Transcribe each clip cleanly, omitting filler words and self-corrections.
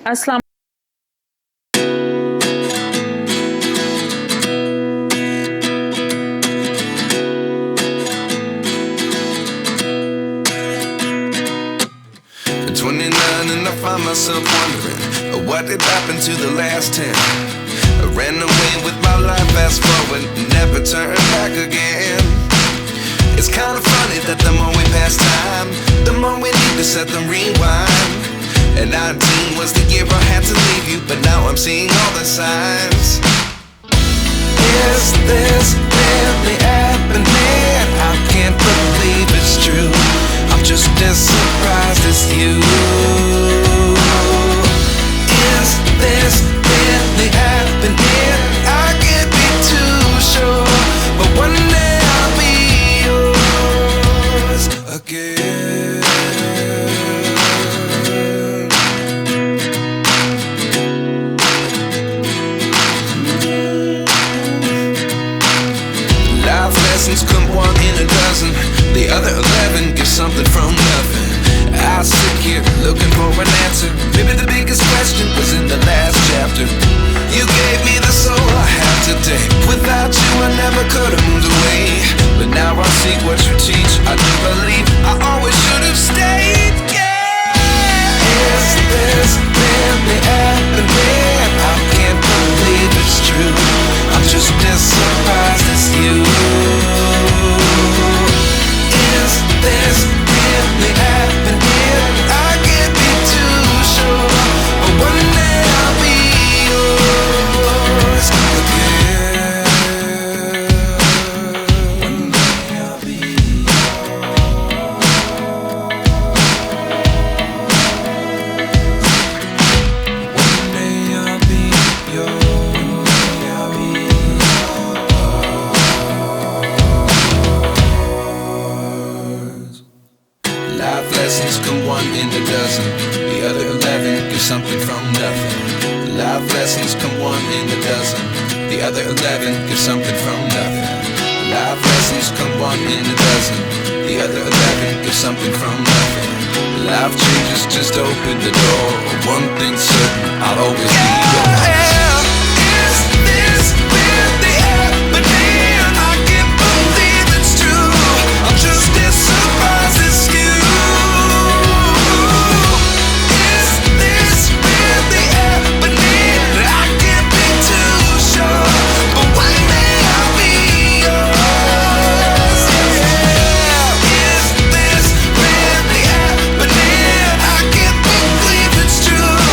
Assalamu At 29 and I find myself wondering what did happen to the last 10. I ran away with my life, fast forward, never turn back again. It's kind of funny that the more we pass time, the more we need to set them rewind. And 19 was the year I had to leave you, but now I'm seeing all the signs. Is this really happening? I can't believe it's true. I'm just as surprised as you. Is this really happening? I can't be too sure, but one day I'll be yours again. Life lessons come one in a dozen. The other 11 get something from nothing. I sit here looking for an answer. Maybe the biggest question was in the last chapter. You gave me the soul I have today. Without you I never could have moved away. But now I see what you teach. I do believe I always should have stayed. Yeah. Is this really happening? I can't believe it's true. I'm just as surprised as you. Is this really happening? I can't be too sure, but one day I'll be yours again. One day I'll be yours. One day I'll be yours. One day I'll be yours. Life lessons come one in a dozen. The other 11 give something from nothing. Life lessons come one in a dozen. The other 11 give something from nothing. Life lessons come one in a dozen. The other 11 give something from nothing. Life changes just open the door. One thing's certain, I'll always be yours. Is this really happening? I can't believe it's true. I'm just as surprised as you. Is this really happening? I can't be too sure, but one day I'll be yours. Yeah. Is this really happening? I can't believe it's true.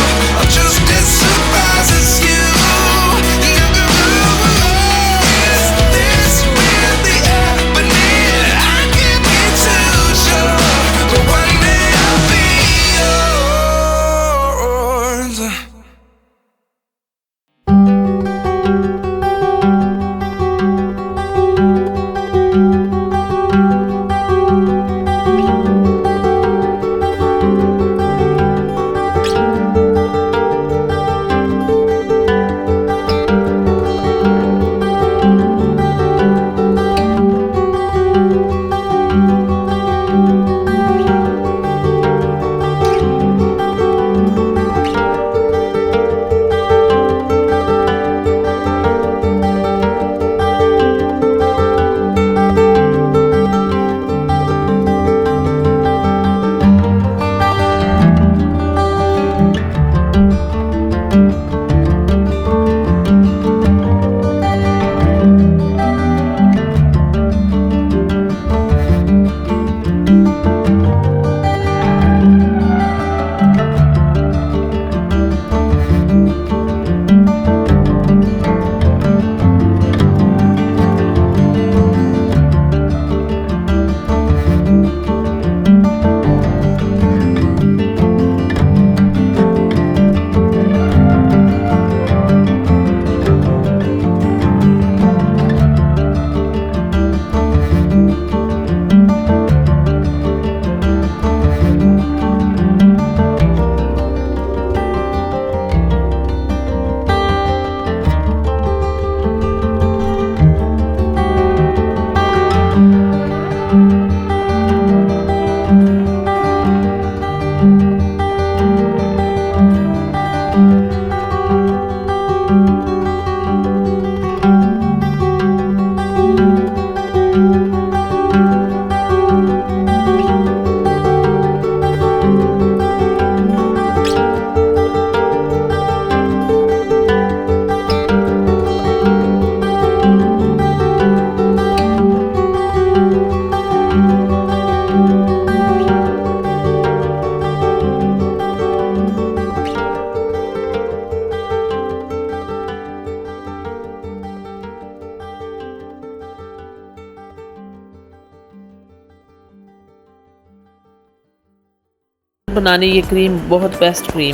बनाने ये cream बहुत best cream